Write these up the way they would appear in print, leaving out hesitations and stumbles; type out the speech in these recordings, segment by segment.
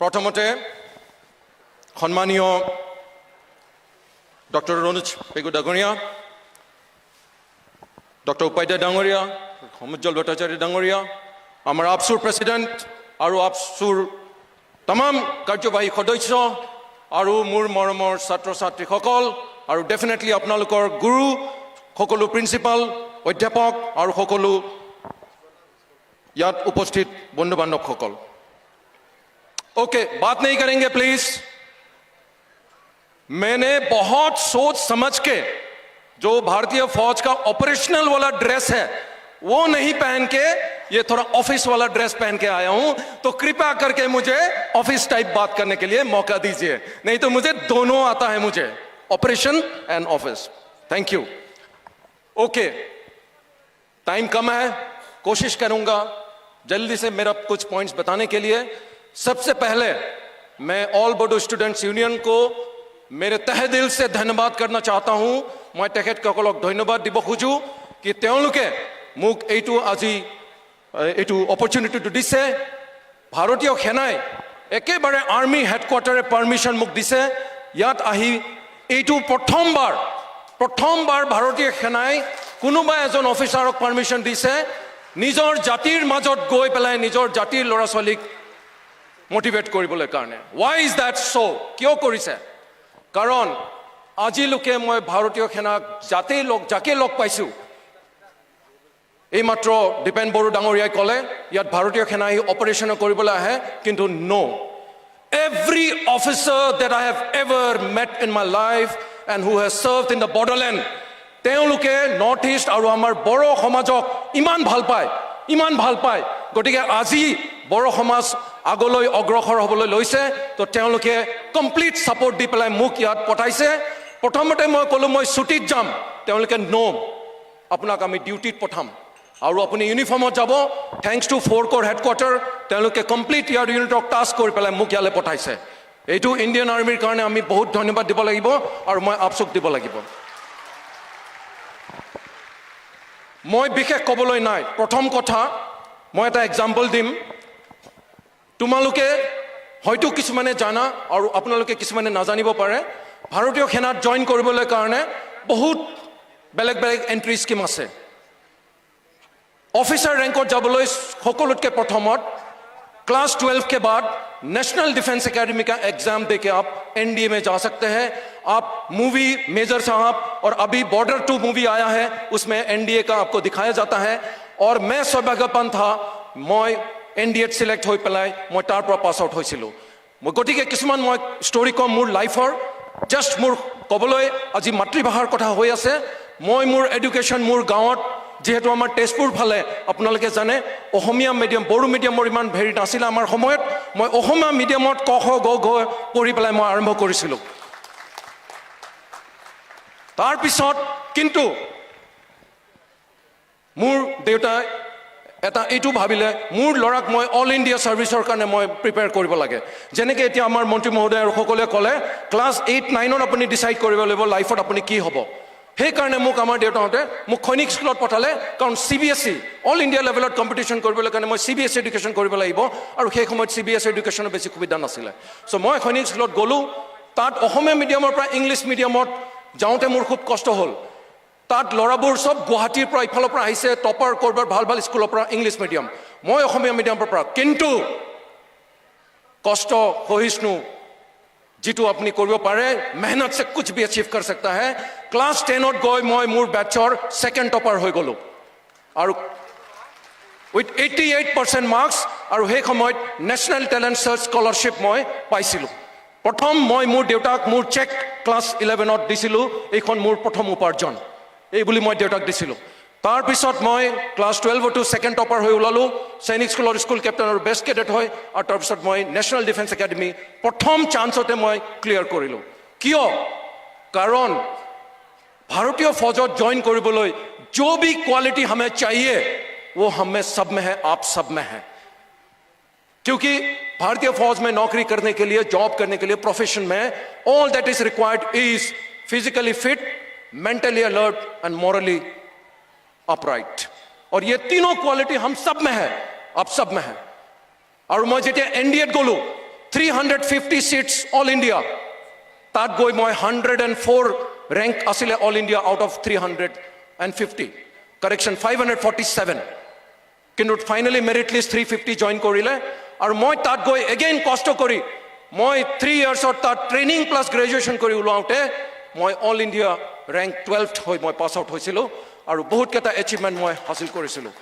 প্ৰথমতে সন্মানীয় ডক্টৰ ৰণোজ পেগু ডাঙৰীয়া, ডক্টৰ উপাধ্যায় ডাঙৰীয়া, সমুজ্জ্বল ভট্টাচাৰ্য ডাঙৰীয়া, আমাৰ আপচুৰ প্ৰেচিডেণ্ট আৰু আপচুৰ তামাম কাৰ্যবাহী সদস্য আৰু মোৰ মৰমৰ ছাত্ৰ ছাত্ৰীসকল আৰু ডেফিনেটলি আপোনালোকৰ গুৰু সকলো প্ৰিন্সিপাল অধ্যাপক আৰু সকলো ইয়াত উপস্থিত বন্ধু বান্ধৱসকল। ओके, बात नहीं करेंगे प्लीज। मैंने बहुत सोच समझ के जो भारतीय फौज का ऑपरेशनल वाला ड्रेस है वो नहीं पहन के ये थोड़ा ऑफिस वाला ड्रेस पहन के आया हूं, तो कृपया करके मुझे ऑफिस टाइप बात करने के लिए मौका दीजिए, नहीं तो मुझे दोनों आता है, मुझे operation and office. Thank you. Okay, time कम है, कोशिश करूंगा जल्दी से मेरा कुछ पॉइंट्स बताने के लिए। सबसे पहले मैं ऑल बोडो स्टूडेंट्स यूनियन को मेरे तहे दिल से धन्यवाद करना चाहता हूं। मैं तेखेतসকলক ধন্যবাদ দিব খুজো कि তেওঁলোকে মোক এইটো আজি এইটো অপৰচুনিটিটো দিছে। ভাৰতীয় সেনাই একেবাৰে আৰ্মি হেডকোৱাৰ্টাৰে পাৰমিশন মোক দিছে ইয়াত আহি। এইটো প্ৰথমবাৰ ভাৰতীয় সেনাই কোনোবা এজন অফিচাৰক পাৰমিশন দিছে নিজৰ জাতিৰ মাজত গৈ পেলাই নিজৰ জাতিৰ ল'ৰা ছোৱালীক মোটিভেট কৰিবলৈ কাৰণে। Why is that so? কিয় কৰিছে? কাৰণ আজিলৈকে মই ভাৰতীয় সেনাক যাকে লগ পাইছো, এইমাত্ৰ দীপেন বড়ো ডাঙৰীয়াই ক'লে ইয়াত ভাৰতীয় সেনাই অপাৰেশ্যন কৰিবলৈ আহে, কিন্তু নো, every officer that I have ever met in my life and who has served in the borderland, তেওঁলোকে নৰ্থ ইষ্ট আৰু আমাৰ বড়ো সমাজক ইমান ভাল পায়। গতিকে আজি বড়ো সমাজ আগলৈ অগ্ৰসৰ হ'বলৈ লৈছে, তো তেওঁলোকে কমপ্লিট ছাপোৰ্ট দি পেলাই মোক ইয়াত পঠাইছে। প্ৰথমতে মই ক'লো মই ছুটীত যাম, তেওঁলোকে নো, আপোনাক আমি ডিউটিত পঠাম আৰু আপুনি ইউনিফৰ্মত যাব। থেংকছ টু 4 কোৰ হেডকোৱাৰ্টাৰ, তেওঁলোকে কমপ্লিট ইয়াৰ ইউনিটক টাস্ক কৰি পেলাই মোক ইয়ালৈ পঠাইছে। এইটো ইণ্ডিয়ান আৰ্মিৰ কাৰণে আমি বহুত ধন্যবাদ দিব লাগিব আৰু মই আপচুক দিব লাগিব। মই বিশেষ ক'বলৈ নাই। প্ৰথম কথা মই এটা এক্সাম্পল দিম। তোমালোকে হয়তো কিছুমানে জানা আৰু আপোনালোকে কিছুমানে নাজানিব পাৰে, ভাৰতীয় সেনাত জইন কৰিবলৈ কাৰণে বহুত বেলেগ এণ্ট্ৰি স্কিম আছে। অফিচাৰ ৰেংকত যাবলৈ সকলোতকৈ প্ৰথমত क्लास 12 के बाद नेशनल डिफेंस एकेडमी का एग्जाम देके आप एनडीए में जा सकते हैं। आप मूवी मेजर साहब और अभी बॉर्डर 2 मूवी आया है, उसमें एनडीए का आपको दिखाया जाता है। और मैं सौभाग्यवान था, मैं एनडीए सिलेक्ट हो पेलाई मैं तार पर पास आउट হৈছিলো। মই গতিকে কিছুমান মই ষ্টৰী কম মোৰ লাইফৰ। জাষ্ট মোৰ ক'বলৈ আজি মাতৃভাষাৰ কথা হৈ আছে। মই মোৰ এডুকেশ্যন মোৰ গাঁৱত, যেহেতু আমাৰ তেজপুৰ ফালে আপোনালোকে জানে অসমীয়া মিডিয়াম বড়ো মিডিয়ামৰ ইমান ভেৰি নাছিলে আমাৰ সময়ত, মই অসমীয়া মিডিয়ামত ক খ গ ঘ পঢ়ি পেলাই মই আৰম্ভ কৰিছিলোঁ। তাৰপিছত কিন্তু মোৰ দেউতাই এটা এইটো ভাবিলে মোৰ ল'ৰাক মই অল ইণ্ডিয়া ছাৰ্ভিচৰ কাৰণে মই প্ৰিপেয়াৰ কৰিব লাগে। যেনেকৈ এতিয়া আমাৰ মন্ত্ৰী মহোদয় আৰু সকলোৱে ক'লে ক্লাছ 8-9ত আপুনি ডিচাইড কৰিব লাগিব লাইফত আপুনি কি হ'ব। সেইকাৰণে মোক আমাৰ দেউতাহঁতে মোক সৈনিক স্কুলত পঠালে, কাৰণ CBSE অল ইণ্ডিয়া লেভেলত কম্পিটিশ্যন কৰিবলৈ কাৰণে মই CBSE এডুকেশ্যন কৰিব লাগিব, আৰু সেই সময়ত CBSE এডুকেশ্যনৰ বেছি সুবিধা নাছিলে। চ' মই সৈনিক স্কুলত গ'লোঁ। তাত অসমীয়া মিডিয়ামৰ পৰা ইংলিছ মিডিয়ামত যাওঁতে মোৰ খুব কষ্ট হ'ল। তাত ল'ৰাবোৰ চব গুৱাহাটীৰ পৰা ইফালৰ পৰা আহিছে, টপাৰ কৰবাৰ ভাল স্কুলৰ পৰা ইংলিছ মিডিয়াম, মই অসমীয়া মিডিয়ামৰ পৰা। কিন্তু কষ্ট সহিষ্ণু जितु अपनी কৰিব পাৰে, मेहनत से कुछ भी अचीव कर सकता है। क्लास 10ত গৈ মই মোৰ বেটছৰ সেকেন্ড টপাৰ হৈ গ'লো আৰু উইথ 88% মাৰ্কছ, আৰু সেই সময়ত নেশ্যনেল টেলেণ্ট চাৰ্চ স্কলাৰশ্বিপ মই পাইছিলোঁ। প্ৰথম মই মোৰ দেউতাক মোৰ চেক ক্লাছ 11ত দিছিলোঁ, এইখন মোৰ প্ৰথম উপাৰ্জন, এই বুলি মই দেউতাক দিছিলোঁ। তাৰপিছত মই ক্লাছ 12তো সেকেন্ড টপাৰ হৈ ওলালোঁ, সৈনিক স্কুলৰ স্কুল কেপ্টেইন আৰু বেষ্ট কেডেট হয়, আৰু তাৰপিছত মই নেশ্যনেল ডিফেন্স একাডেমি প্ৰথম চান্সতে মই ক্লিয়াৰ কৰিলোঁ। কিয়? কাৰণ ভাৰতীয় ফৌজত জইন কৰিবলৈ जो भी क्वालिटी हमें चाहिए वो हमें सब में है, आप सब में है। क्योंकि भारतीय फौज में नौकरी करने के लिए, जॉब करने के लिए, प्रोफेशन में all that is required is physically fit, mentally alert and morally upright. और ये तीनों क्वालिटी हम सब में है, आप सब में है। और मैं जेटे एनडीए गलो 350 seats all India. তাত গৈ মই 104 rank আছিলে all India out of 350. Correction 547. কিন্তু ফাইনালি মেৰিট লিষ্ট 350 জইন কৰিলে আৰু মই তাত গৈ এগেইন কষ্ট কৰি মই 3 ইয়াৰ্ছত তাত ট্ৰেইনিং প্লাছ গ্ৰেজুৱেশ্যন কৰি ওলাওঁতে মই অল ইণ্ডিয়া ৰেংক 12th হৈ মই পাছ আউট হৈছিলোঁ আৰু বহুত কেইটা এচিভমেণ্ট মই হাসিল কৰিছিলোঁ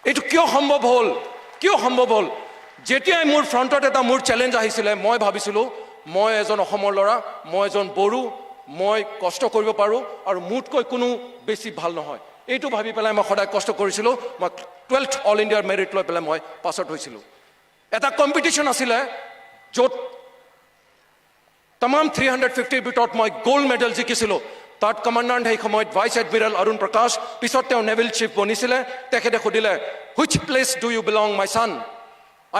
এইটো কিয় সম্ভৱ হ'ল যেতিয়াই মোৰ ফ্ৰণ্টত এটা মোৰ চেলেঞ্জ আহিছিলে মই ভাবিছিলোঁ মই এজন অসমৰ ল'ৰা মই এজন বড়ো মই কষ্ট কৰিব পাৰোঁ আৰু মোতকৈ কোনো বেছি ভাল নহয় এইটো ভাবি পেলাই মই সদায় কষ্ট কৰিছিলোঁ মই 12th অল ইণ্ডিয়াৰ মেৰিট লৈ পেলাই মই পাছ আউট হৈছিলোঁ এটা কম্পিটিশ্যন আছিলে য'ত तमाम 350 ভিতৰত মই গোল্ড মেডেল জিকিছিলোঁ তাত কমাণ্ডাণ্ট সেই সময়ত ভাইচ এডমিৰেল অৰুণ প্ৰকাশ পিছত তেওঁ নেভেল চিফ বনিছিলে তেখেতে সুধিলে which place do you belong my son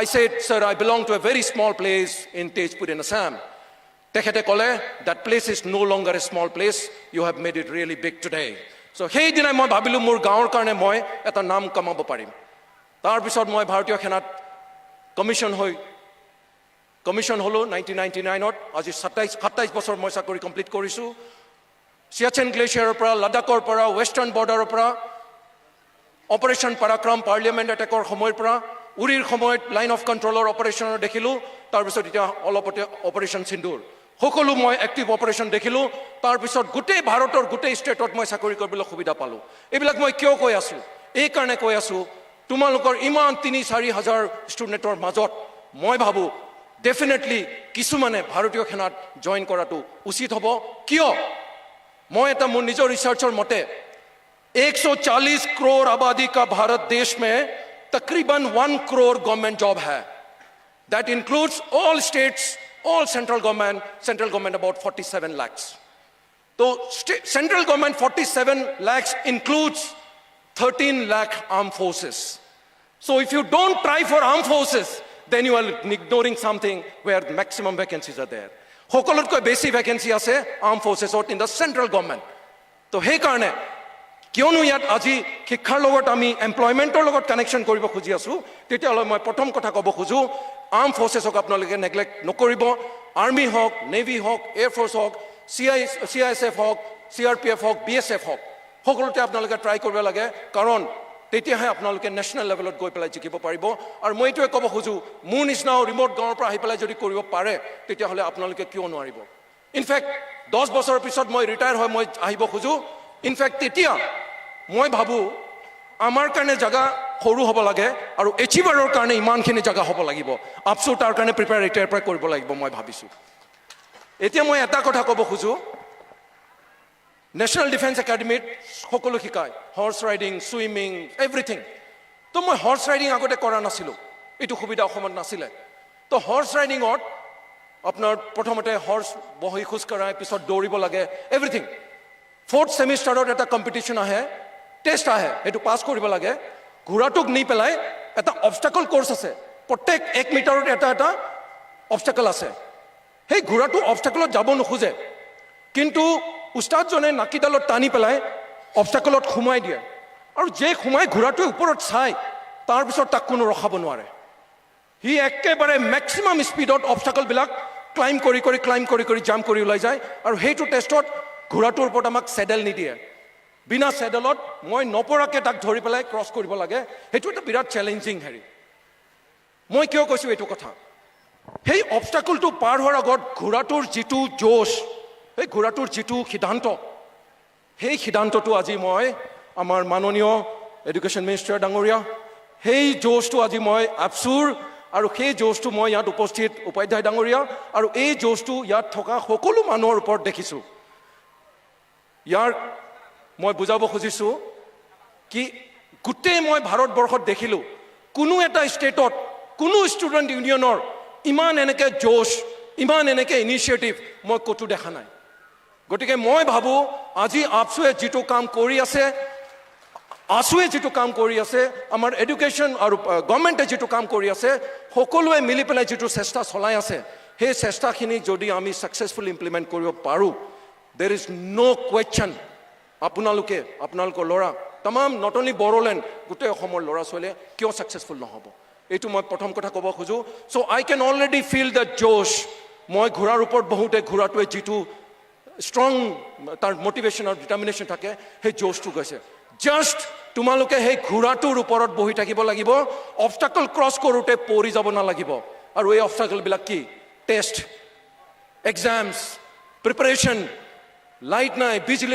I said, sir, I belong to a very small place in Tezpur in Assam. তেখেতে ক'লে that place is no longer a small place. You have made it really big today. So সেই দিনাই মই ভাবিলোঁ মোৰ গাঁৱৰ কাৰণে মই এটা নাম কমাব পাৰিম তাৰপিছত মই ভাৰতীয় সেনাত কমিশ্যন হ'লোঁ 1999ত আজি 27 বছৰ মই চাকৰি কমপ্লিট কৰিছোঁ চিয়াচেন গ্লেচিয়াৰৰ পৰা লাডাখৰ পৰা ৱেষ্টাৰ্ণ বৰ্ডাৰৰ পৰা অপাৰেশ্যন পৰাক্ৰম পাৰ্লিয়ামেণ্ট এটেকৰ সময়ৰ পৰা উৰিৰ সময়ত লাইন অফ কণ্ট্ৰলৰ অপাৰেশ্যনৰ দেখিলোঁ তাৰপিছত এতিয়া অলপতে অপাৰেশ্যন সিন্দুৰ সকলো মই এক্টিভ অপাৰেশ্যন দেখিলোঁ তাৰপিছত গোটেই ভাৰতৰ গোটেই ষ্টেটত মই চাকৰি কৰিবলৈ সুবিধা পালোঁ এইবিলাক মই কিয় কৈ আছোঁ এইকাৰণে কৈ আছোঁ তোমালোকৰ ইমান 3-4 হাজাৰ ষ্টুডেণ্টৰ মাজত মই ভাবোঁ ডেফিনেটলি কিছুমানে ভাৰতীয় সেনাত জইন কৰাটো উচিত হ'ব কিয় মই এটা মোৰ নিজৰ ৰিচাৰ্চৰ মতে 140 करोड़ आबादी का भारत देश में तकरीबन 1 करोड़ गवर्नमेंट जॉब है that includes all states all central government about 47 lakhs तो central government 47 lakhs includes 13 lakh armed forces so if you don't try for armed forces then you are ignoring something where maximum vacancies are there সকলোতকৈ বেছি vacancy আছে arm ফ'ৰ্চেছত in the central government তো সেইকাৰণে কিয়নো ইয়াত আজি শিক্ষাৰ লগত আমি এমপ্লয়মেণ্টৰ লগত কানেকশ্যন কৰিব খুজি আছোঁ তেতিয়াহ'লে মই প্ৰথম কথা ক'ব খোজোঁ আৰ্ম ফ'ৰ্চেছক আপোনালোকে নেগলেক্ট নকৰিব আৰ্মি হওক নেভি হওক এয়াৰফ'ৰ্চ হওক CISF হওক CRPF হওক BSF হওক সকলোতে আপোনালোকে ট্ৰাই কৰিব লাগে কাৰণ তেতিয়াহে আপোনালোকে নেশ্যনেল লেভেলত গৈ পেলাই জিকিব পাৰিব আৰু মই এইটোৱে ক'ব খোজোঁ মোৰ নিচিনাও ৰিম'ট গাঁৱৰ পৰা আহি পেলাই যদি কৰিব পাৰে তেতিয়াহ'লে আপোনালোকে কিয় নোৱাৰিব ইনফেক্ট 10 বছৰৰ পিছত মই ৰিটায়াৰ হৈ মই আহিব খোজোঁ ইনফেক্ট তেতিয়া মই ভাবোঁ আমাৰ কাৰণে জাগা সৰু হ'ব লাগে আৰু এচিভাৰৰ কাৰণে ইমানখিনি জাগা হ'ব লাগিব আপছো তাৰ কাৰণে প্ৰিপেয়াৰ এতিয়াৰ পৰা কৰিব লাগিব মই ভাবিছোঁ এতিয়া মই এটা কথা ক'ব খোজোঁ নেশ্যনেল ডিফেন্স একাডেমীত সকলো শিকায় হৰ্চ ৰাইডিং ছুইমিং এভৰিথিং তো মই হৰ্চ ৰাইডিং আগতে কৰা নাছিলোঁ এইটো সুবিধা অসমত নাছিলে তো হৰ্চ ৰাইডিঙত আপোনাৰ প্ৰথমতে হৰ্চ বহি খোজ কঢ়াই পিছত দৌৰিব লাগে এভৰিথিং 4th ছেমিষ্টাৰত এটা কম্পিটিশ্যন আহে টেষ্ট আহে সেইটো পাছ কৰিব লাগে ঘোঁৰাটোক নি পেলাই এটা অবষ্টাকল কোৰ্চ আছে প্ৰত্যেক 1 মিটাৰত এটা অবষ্টাকল আছে সেই ঘোঁৰাটো অবষ্টাকলত যাব নোখোজে কিন্তু উস্তাদজনে নাকিডালত টানি পেলাই অবষ্টাকলত সোমাই দিয়ে আৰু যে সোমাই ঘোঁৰাটোৱে ওপৰত চাই তাৰপিছত তাক কোনো ৰখাব নোৱাৰে সি একেবাৰে মেক্সিমাম স্পীডত অবষ্টাকলবিলাক ক্লাইম্ব কৰি জাম্প কৰি ওলাই যায় আৰু সেইটো টেষ্টত ঘোঁৰাটোৰ ওপৰত আমাক চেডেল নিদিয়ে বিনা চেডেলত মই নপৰাকৈ তাক ধৰি পেলাই ক্ৰছ কৰিব লাগে সেইটো এটা বিৰাট চেলেঞ্জিং হেৰি মই কিয় কৈছোঁ এইটো কথা সেই অবষ্টাকলটো পাৰ হোৱাৰ আগত ঘোঁৰাটোৰ যিটো জোশ এই ঘোঁৰাটোৰ যিটো সিদ্ধান্ত সেই সিদ্ধান্তটো আজি মই আমাৰ মাননীয় এডুকেশ্যন মিনিষ্টাৰ ডাঙৰীয়া সেই জোশটো আজি মই আপচুৰ আৰু সেই জোশটো মই ইয়াত উপস্থিত উপাধ্যায় ডাঙৰীয়া আৰু এই জোশটো ইয়াত থকা সকলো মানুহৰ ওপৰত দেখিছোঁ ইয়াৰ মই বুজাব খুজিছোঁ কি গোটেই মই ভাৰতবৰ্ষত দেখিলোঁ কোনো এটা ষ্টেটত কোনো ষ্টুডেণ্ট ইউনিয়নৰ ইমান এনেকৈ জোশ ইমান এনেকৈ ইনিচিয়েটিভ মই ক'তো দেখা নাই গতিকে মই ভাবোঁ আজি আপচুৱে যিটো কাম কৰি আছে আমাৰ এডুকেশ্যন আৰু গভৰ্ণমেণ্টে যিটো কাম কৰি আছে সকলোৱে মিলি পেলাই যিটো চেষ্টা চলাই আছে সেই চেষ্টাখিনি যদি আমি ছাকচেছফুলি ইমপ্লিমেণ্ট কৰিব পাৰোঁ দেৰ ইজ ন' কুৱেশ্যন আপোনালোকৰ ল'ৰা তামাম নট অনলি বড়োলেণ্ড গোটেই অসমৰ ল'ৰা ছোৱালীয়ে কিয় ছাকচেছফুল নহ'ব এইটো মই প্ৰথম কথা ক'ব খোজো so' I can already feel the জোশ মই ঘোঁৰাৰ ওপৰত বহুতে ঘোঁৰাটোৱে যিটো ষ্ট্ৰং তাৰ মটিভেশ্যন আৰু ডিটাৰমিনেশ্যন থাকে সেই জোশটো গৈছে জাষ্ট তোমালোকে সেই ঘোঁৰাটোৰ ওপৰত বহি থাকিব লাগিব অবষ্টাকল ক্ৰছ কৰোঁতে পৰি যাব নালাগিব আৰু এই অবষ্টাকলবিলাক কি টেষ্ট এক্সামছ প্ৰিপাৰেশ্যন লাইট নাই বিজুলী নাই